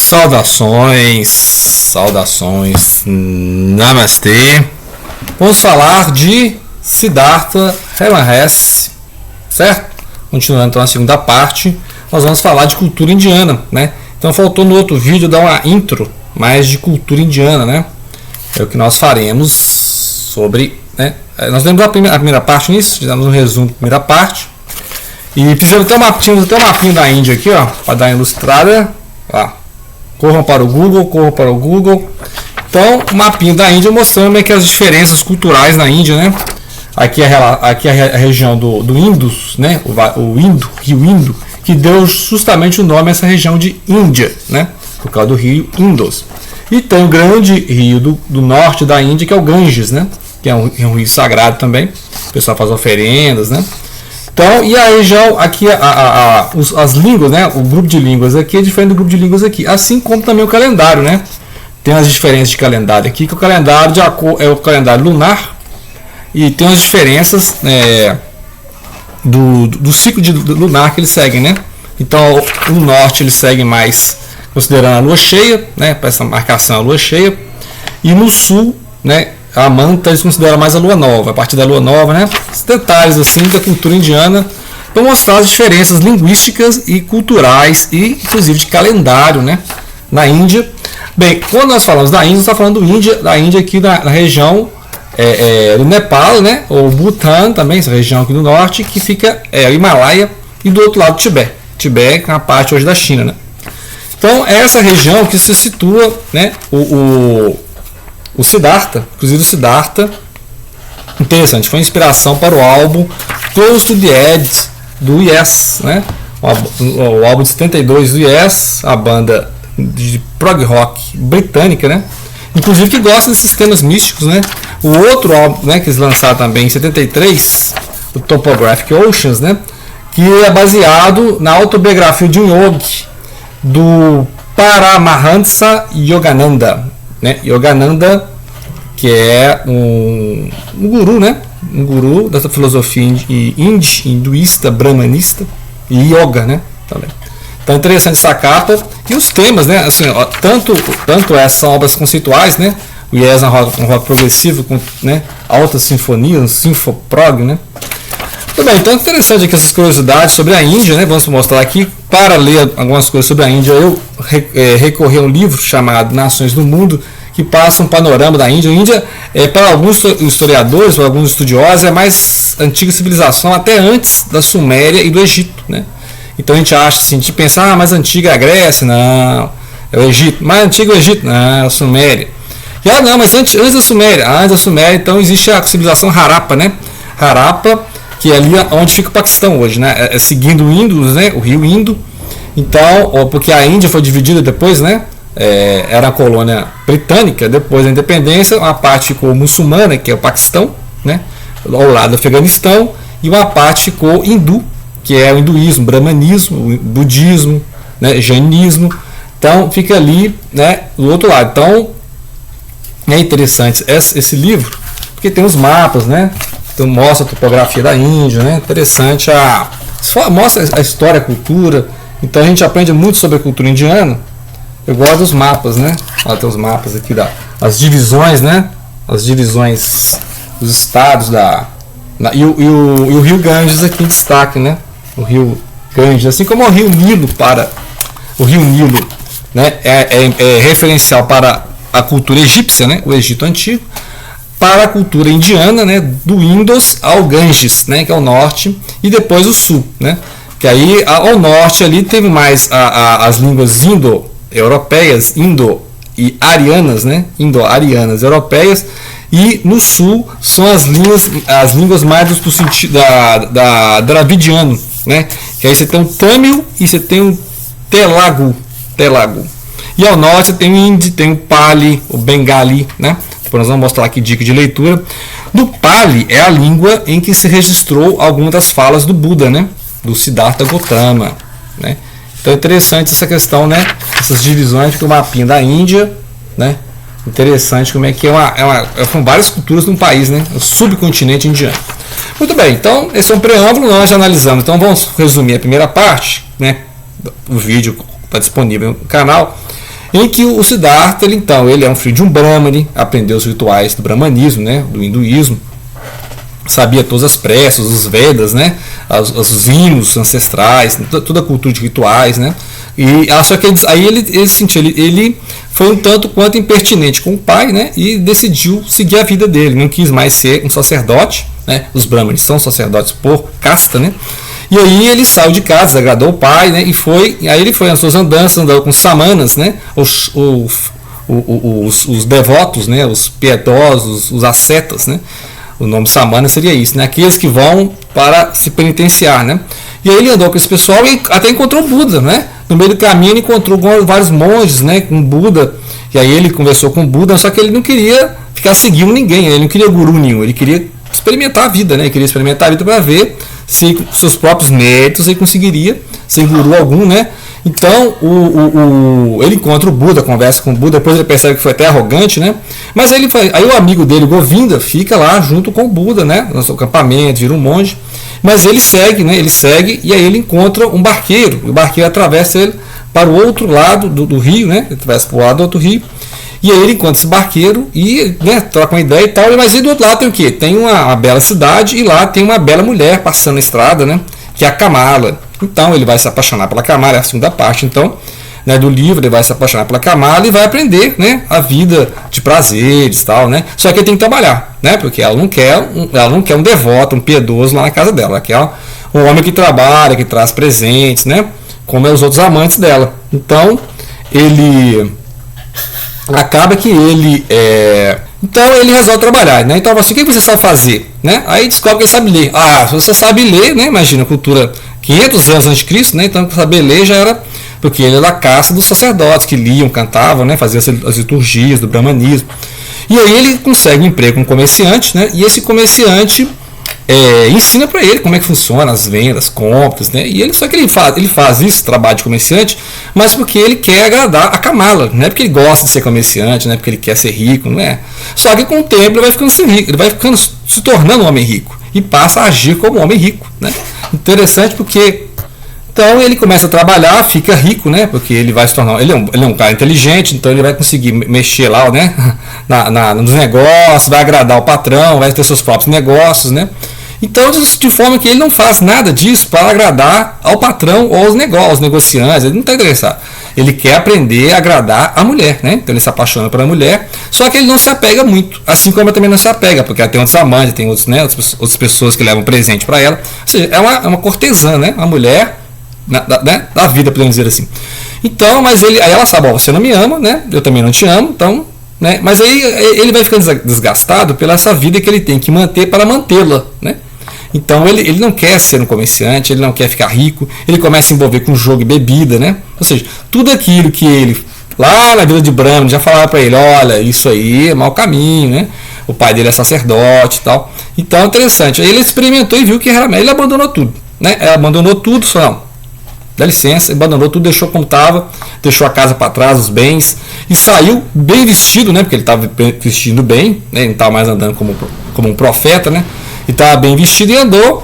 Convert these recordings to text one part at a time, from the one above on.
Saudações, saudações, namastê. Vamos falar de Siddhartha Ramanhasi, certo? Continuando então a segunda parte, nós vamos falar de cultura indiana, né? Então faltou no outro vídeo dar uma intro mais de cultura indiana, né? É o que nós faremos sobre, né? Nós lemos a primeira parte nisso, fizemos um resumo da primeira parte. E fizemos até um mapinha da Índia aqui, ó, para dar uma ilustrada. Ó. Corram para o Google. Então, o mapinha da Índia mostrando como é que as diferenças culturais na Índia, né? Aqui é a região do Indus, né? O rio Indo, que deu justamente o nome a essa região de Índia, né? Por causa do rio Indus. E tem o grande rio do norte da Índia, que é o Ganges, né? Que é um rio sagrado também. O pessoal faz oferendas, né? Então, e a região aqui, as línguas, né? O grupo de línguas aqui é diferente do grupo de línguas aqui. Assim como também o calendário, né? Tem as diferenças de calendário aqui, que o calendário é o calendário lunar. E tem as diferenças do ciclo lunar que eles seguem, né? Então, o norte eles seguem mais considerando a lua cheia, né? Para essa marcação a lua cheia. E no sul, né? A manta eles consideram mais a lua nova, a partir da lua nova, né? Os detalhes assim da cultura indiana para mostrar as diferenças linguísticas e culturais e inclusive de calendário, né? Na Índia. Bem, quando nós falamos da Índia, nós estamos falando da Índia aqui na região do Nepal, né? Ou Butão também, essa região aqui do norte, que fica o Himalaia e do outro lado o Tibete. Tibete, que é uma parte hoje da China, né? Então, é essa região que se situa, né? O Siddhartha, inclusive o Siddhartha, interessante, foi inspiração para o álbum Close to the Edge do Yes, né? O álbum de 72 do Yes, a banda de prog rock britânica, né? Inclusive que gosta desses temas místicos, né? O outro álbum, né, que eles lançaram também em 73, o Topographic Oceans, né? Que é baseado na autobiografia de um yogi do Paramahansa Yogananda. Né? Yogananda, que é um guru, né? Um guru dessa filosofia hinduísta, brahmanista e yoga, né? Também. Então é interessante essa capa e os temas, né? Assim, ó, tanto essas são obras conceituais, né? O Yes é um rock progressivo com, né, alta sinfonia, um sinfoprog, né? Muito bem, então é interessante aqui essas curiosidades sobre a Índia, né? Vamos mostrar aqui. Para ler algumas coisas sobre a Índia, eu recorri a um livro chamado Nações do Mundo, que passa um panorama da Índia. A Índia, para alguns historiadores, para alguns estudiosos, é a mais antiga civilização, até antes da Suméria e do Egito, né? Então a gente acha assim, de pensar, mais antiga é a Grécia, não, é o Egito. Mais antigo é o Egito, não, é a Suméria. E não, mas antes da Suméria, então existe a civilização Harappa, né? Harappa, que é ali onde fica o Paquistão hoje, né? Seguindo o Indus, né? O rio Indo. Então, porque a Índia foi dividida depois, né? Era a colônia britânica, depois da independência, uma parte ficou muçulmana, que é o Paquistão, né? Ao lado do Afeganistão, e uma parte ficou hindu, que é o hinduísmo, brahmanismo, o budismo, né? Jainismo. Então, fica ali, né? Do outro lado. Então, é interessante esse livro, porque tem os mapas, né? Então mostra a topografia da Índia, né? Interessante, mostra a história, a cultura. Então a gente aprende muito sobre a cultura indiana. Eu gosto dos mapas, né? Olha, tem os mapas aqui as divisões, né? As divisões dos estados e o rio Ganges aqui em destaque, né? O rio Ganges, assim como o rio Nilo né? É referencial para a cultura egípcia, né? O Egito Antigo. Para a cultura indiana, né, do Indus ao Ganges, né, que é o norte, e depois o sul, né, que aí ao norte ali teve mais as línguas indo-europeias, e arianas, né, indo-arianas europeias, e no sul são as línguas mais do sentido da dravidiano, né, que aí você tem o Tamil e você tem o Telugu. E ao norte tem o Hindi, tem o Pali, o Bengali, né? Depois nós vamos mostrar aqui dica de leitura. No Pali é a língua em que se registrou algumas das falas do Buda, né? Do Siddhartha Gautama, né? Então é interessante essa questão, né? Essas divisões do mapinha da Índia, né? Interessante como é que são várias culturas num país, né? O subcontinente indiano. Muito bem, então esse é um preâmbulo, nós já analisamos. Então vamos resumir a primeira parte, né? O vídeo está disponível no canal. em que o Siddhartha, ele é um filho de um Brahmane, aprendeu os rituais do brahmanismo, né, do hinduísmo, sabia todas as preces, os Vedas, né, os hinos ancestrais, toda a cultura de rituais, né, e só que aí ele sentiu, ele foi um tanto quanto impertinente com o pai, né, e decidiu seguir a vida dele, não quis mais ser um sacerdote, né, os brahmanes são sacerdotes por casta, né, e aí ele saiu de casa, desagradou o pai, né, aí ele foi nas suas andanças, andou com os samanas, né, os devotos, né, os piedosos, os ascetas, né. O nome samana seria isso, né? Aqueles que vão para se penitenciar, né? E aí ele andou com esse pessoal e até encontrou o Buda, né? No meio do caminho ele encontrou vários monges, né? Com Buda. E aí ele conversou com o Buda, só que ele não queria ficar seguindo ninguém, ele não queria guru nenhum, ele queria experimentar a vida, né? Ele queria experimentar a vida para ver se com seus próprios méritos ele conseguiria ser guru algum, né? Então ele encontra o Buda, conversa com o Buda, depois ele percebe que foi até arrogante, né? Mas aí o amigo dele, Govinda, fica lá junto com o Buda, né? No seu acampamento, vira um monge. Mas ele segue, né? Ele segue e aí ele encontra um barqueiro. O barqueiro atravessa ele para o outro lado do rio, né? Ele atravessa para o lado do outro rio. E aí ele encontra esse barqueiro e, né, troca uma ideia e tal. Mas aí do outro lado tem o quê? Tem uma bela cidade e lá tem uma bela mulher passando na estrada, né? Que é a Kamala. Então ele vai se apaixonar pela Kamala, é a segunda parte, então, né, do livro. Ele vai se apaixonar pela Kamala e vai aprender, né, a vida de prazeres e tal, né? Só que ele tem que trabalhar, né? Porque ela não quer um devoto, um piedoso lá na casa dela. Ela quer um homem que trabalha, que traz presentes, né? Como é os outros amantes dela. Então ele acaba que então ele resolve trabalhar, né? Então assim, o que você sabe fazer, né? Aí descobre que ele sabe ler. Se você sabe ler, né? Imagina, cultura 500 anos antes de Cristo, né? Então saber ler já era, porque ele era da caça dos sacerdotes que liam, cantavam, né? Faziam as liturgias do brahmanismo. E aí ele consegue um emprego com um comerciante, né? E esse comerciante ensina para ele como é que funciona as vendas, compras, né? E só que ele faz isso, trabalho de comerciante, mas porque ele quer agradar a Kamala, não é porque ele gosta de ser comerciante, não é porque ele quer ser rico, não é? Só que com o tempo ele vai ficando rico, ele vai se tornando um homem rico e passa a agir como um homem rico, né? Interessante porque então ele começa a trabalhar, fica rico, né? Porque ele vai se tornar, ele é um cara inteligente, então ele vai conseguir mexer lá, né? Nos negócios, vai agradar o patrão, vai ter seus próprios negócios, né? Então, de forma que ele não faz nada disso para agradar ao patrão ou aos negociantes, ele não está interessado. Ele quer aprender a agradar a mulher, né? Então ele se apaixona pela mulher, só que ele não se apega muito, assim como ela também não se apega, porque ela tem outros amantes, tem outros, né, outras pessoas que levam presente para ela. Ou seja, é uma cortesã, né? Uma mulher da vida, podemos dizer assim. Então, mas aí ela sabe, você não me ama, né? Eu também não te amo, então, né? Mas aí ele vai ficando desgastado pela essa vida que ele tem que manter para mantê-la, né? Então ele não quer ser um comerciante, ele não quer ficar rico, ele começa a se envolver com jogo e bebida, né? Ou seja, tudo aquilo que ele, lá na vida de Brahma, já falava para ele, olha, isso aí é mau caminho, né? O pai dele é sacerdote e tal. Então é interessante. Aí ele experimentou e viu que realmente ele abandonou tudo, né? Ele abandonou tudo, só não, dá licença, abandonou tudo, deixou como estava, deixou a casa para trás, os bens, e saiu bem vestido, né? Porque ele estava vestindo bem, né? Ele não estava mais andando como um profeta, né? E estava bem vestido e andou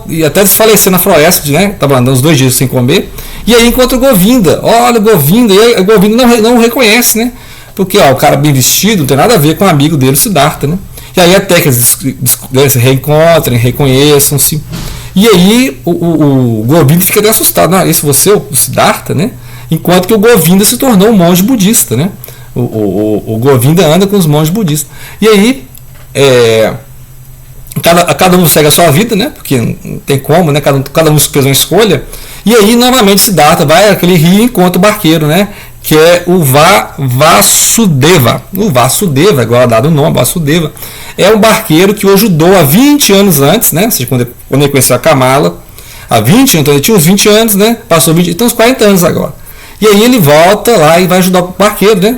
e até desfalecer na floresta, né? Estava andando uns 2 dias sem comer. E aí encontra o Govinda. Olha o Govinda, e aí o Govinda não o reconhece, né? Porque o cara bem vestido não tem nada a ver com o amigo dele, o Siddhartha, né? E aí até que eles se reencontrem, reconheçam-se. E aí o Govinda fica até assustado. Não, esse você é o Siddhartha, né? Enquanto que o Govinda se tornou um monge budista, né? O Govinda anda com os monges budistas. E aí cada um segue a sua vida, né? Porque não tem como, né? Cada um fez uma escolha. E aí novamente Siddhartha vai àquele rio e encontra o barqueiro, né? Que é o Vasudeva. O Vasudeva, agora dado o nome, Vasudeva, é um barqueiro que o ajudou há 20 anos antes, né? Ou seja, quando ele conheceu a Kamala, há 20 anos, então ele tinha uns 20 anos, né? Passou 20, então uns 40 anos agora. E aí ele volta lá e vai ajudar o barqueiro, né?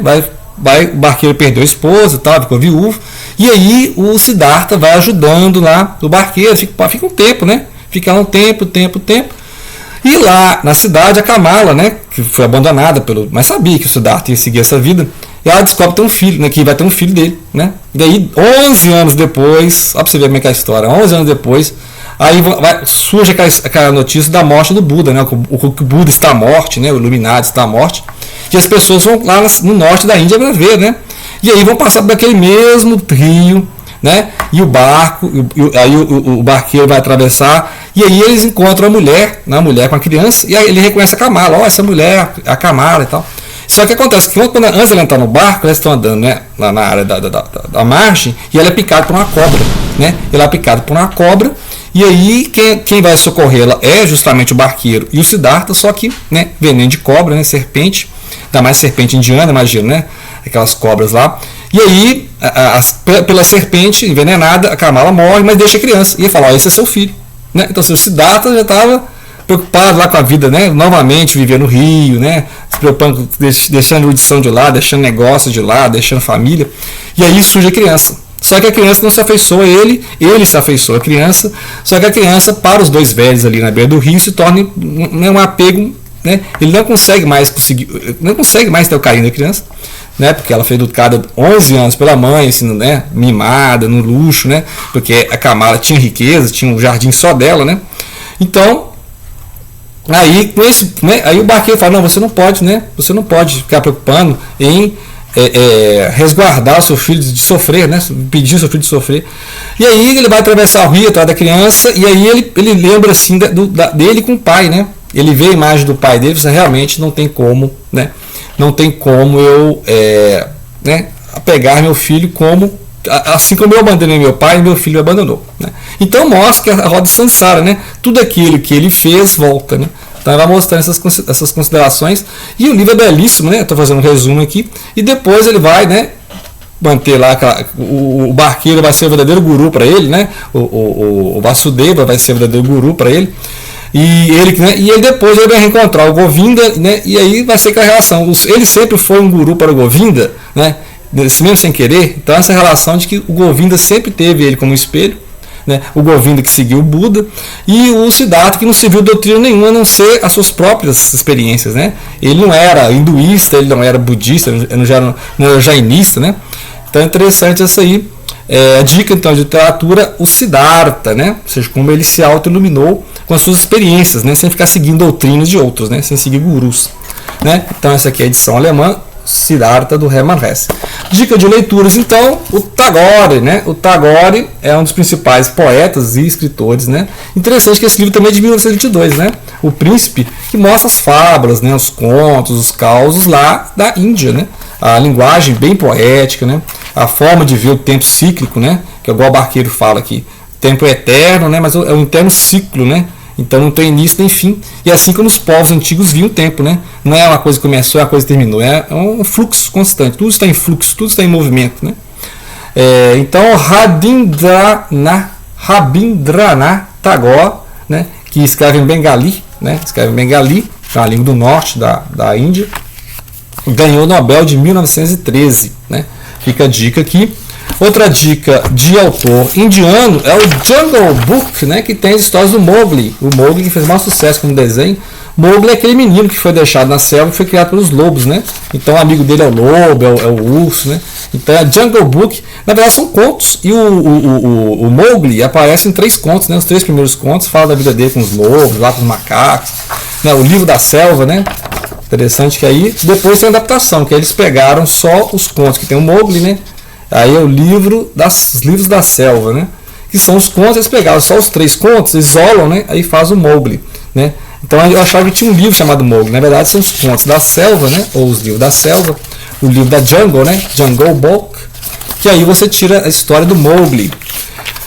O barqueiro perdeu a esposa e tal, ficou viúvo. E aí o Siddhartha vai ajudando lá o barqueiro, fica um tempo, né? Fica lá um tempo. E lá na cidade a Kamala, né? Que foi abandonada mas sabia que o Siddhartha ia seguir essa vida. E ela descobre que tem um filho, né? Que vai ter um filho dele, né? E aí 11 anos depois, só pra você ver como é que é a história, 11 anos depois, aí surge aquela notícia da morte do Buda, né? O Buda está morto, né? O Iluminado está morto. que as pessoas vão lá no norte da Índia para ver, né? E aí vão passar por aquele mesmo rio, né? E o barco, aí o barqueiro vai atravessar, e aí eles encontram a mulher com a criança, e aí ele reconhece a Kamala, essa mulher, a Kamala e tal. Só que acontece que antes de ela entrar no barco, eles estão andando, né, lá na área da margem, e ela é picada por uma cobra, né? Ela é picada por uma cobra, e aí quem vai socorrê-la é justamente o barqueiro e o Siddhartha, só que, né, veneno de cobra, né, serpente, ainda mais serpente indiana, imagina, né? Aquelas cobras lá. E aí, pela serpente envenenada, a Kamala morre, mas deixa a criança. E ele fala, esse é seu filho, né? Então, o Siddhartha já estava preocupado lá com a vida, né? Novamente viver no Rio, né? Se preocupando, deixando a erudição de lado, deixando negócio de lado, deixando família. E aí surge a criança. Só que a criança não se afeiçoa a ele se afeiçoa a criança. Só que a criança, para os dois velhos ali na beira do rio, se torna um apego, né? Ele não consegue mais ter o carinho da criança, né? Porque ela foi educada 11 anos pela mãe, assim, né? Mimada, no luxo, né? Porque a Kamala tinha riqueza, tinha um jardim só dela, né? Então, aí o barqueiro fala, não, você não pode, né? Você não pode ficar preocupando em resguardar o seu filho de sofrer, né? Impedir o seu filho de sofrer. E aí ele vai atravessar o rio atrás da criança, e aí ele lembra assim dele com o pai, né? Ele vê a imagem do pai dele, você realmente não tem como, né? Não tem como eu né, pegar meu filho assim como eu abandonei meu pai, meu filho abandonou, né? Então mostra que a roda de Sansara, né? Tudo aquilo que ele fez volta, né? Então ela vai mostrando essas considerações, e o livro é belíssimo, né? Estou fazendo um resumo aqui, e depois ele vai, né, manter lá o barqueiro vai ser o verdadeiro guru para ele, né? O Vasudeva vai ser o verdadeiro guru para ele. E ele depois ele vai reencontrar o Govinda, né? E aí vai ser aquela relação. Ele sempre foi um guru para o Govinda, né? Mesmo sem querer. Então essa relação de que o Govinda sempre teve ele como espelho, né? O Govinda que seguiu o Buda, e o Siddhartha que não serviu doutrina nenhuma a não ser as suas próprias experiências, né? Ele não era hinduísta, ele não era budista, ele não era jainista, né? Então é interessante essa aí. A dica então de literatura, o Siddhartha, né? Ou seja, como ele se auto-iluminou com as suas experiências, né? Sem ficar seguindo doutrinas de outros, né? Sem seguir gurus, né? Então essa aqui é a edição alemã, Siddhartha, do Hermann Hesse. Dica de leituras, então, o Tagore, né? O Tagore é um dos principais poetas e escritores, né? Interessante que esse livro também é de 1922, né? O Príncipe, que mostra as fábulas, né? Os contos, os causos lá da Índia, né? A linguagem bem poética, né? A forma de ver o tempo cíclico, né? Que é igual o Barqueiro fala aqui. O tempo é eterno, né? Mas é um eterno ciclo, né? Então não tem início nem fim. E assim como os povos antigos viam o tempo, né? Não é uma coisa que começou, é uma coisa que terminou. É um fluxo constante. Tudo está em fluxo, tudo está em movimento, né? Então Rabindranath Tagore, né? Que escreve em Bengali, né? Escreve em Bengali, que é a língua do norte da Índia. Ganhou o Nobel de 1913, né? Fica a dica aqui. Outra dica de autor indiano é o Jungle Book, né, que tem as histórias do Mowgli. O Mowgli que fez mais sucesso como desenho. Mowgli é aquele menino que foi deixado na selva e foi criado pelos lobos, né? Então o amigo dele é o lobo, é o urso, né? Então é Jungle Book. Na verdade são contos, e o Mowgli aparece em 3 contos, né? Os 3 primeiros contos falam da vida dele com os lobos, lá com os macacos, né? O livro da selva, né? Interessante que aí depois tem a adaptação, que eles pegaram só os contos que tem o Mowgli, né? Aí é o livros da selva, né? Que são os contos, eles pegaram só os 3 contos, isolam, né? Aí faz o Mowgli, né? Então eu achava que tinha um livro chamado Mowgli. Na verdade são os contos da selva, né? Ou os livros da selva, o livro da Jungle, né? Jungle Book, que aí você tira a história do Mowgli,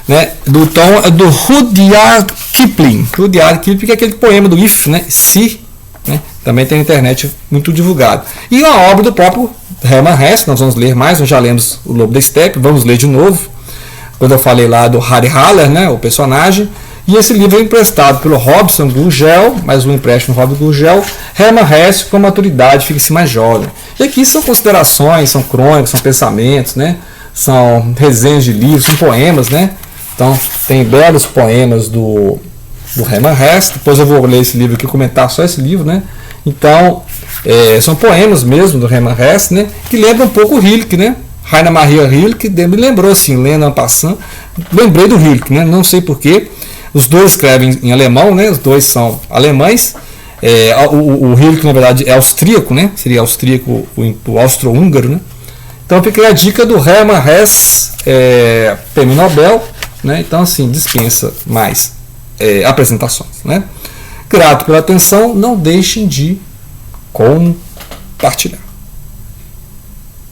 né? Do Rudyard Kipling. Rudyard Kipling, que é aquele poema do If, né? Se, né? Também tem na internet muito divulgado. E uma obra do próprio Hermann Hesse, nós vamos ler mais, nós já lemos O Lobo da Estepe, vamos ler de novo, quando eu falei lá do Harry Haller, né, o personagem. E esse livro é emprestado pelo Robson Gurgel, mais um empréstimo do Robson Gurgel. Hermann Hesse, com a maturidade, fica-se mais jovem. E aqui são considerações, são crônicas, são pensamentos, né, são resenhas de livros, são poemas, né. Então tem belos poemas do Hermann Hesse. Depois eu vou ler esse livro aqui, comentar só esse livro, né. Então são poemas mesmo do Hermann Hesse, né, que lembram um pouco o Rilke, né. Rainer Maria Rilke me lembrou assim, lendo en passant, lembrei do Rilke, né, não sei porquê. Os dois escrevem em alemão, né, os dois são alemães, O Hilke, na verdade, é austríaco, né? Seria austríaco, o austro-húngaro, né? Então fica aí a dica do Hermann Hesse, prêmio Nobel, né? Então, assim, dispensa mais apresentações, né? Grato pela atenção, não deixem de compartilhar.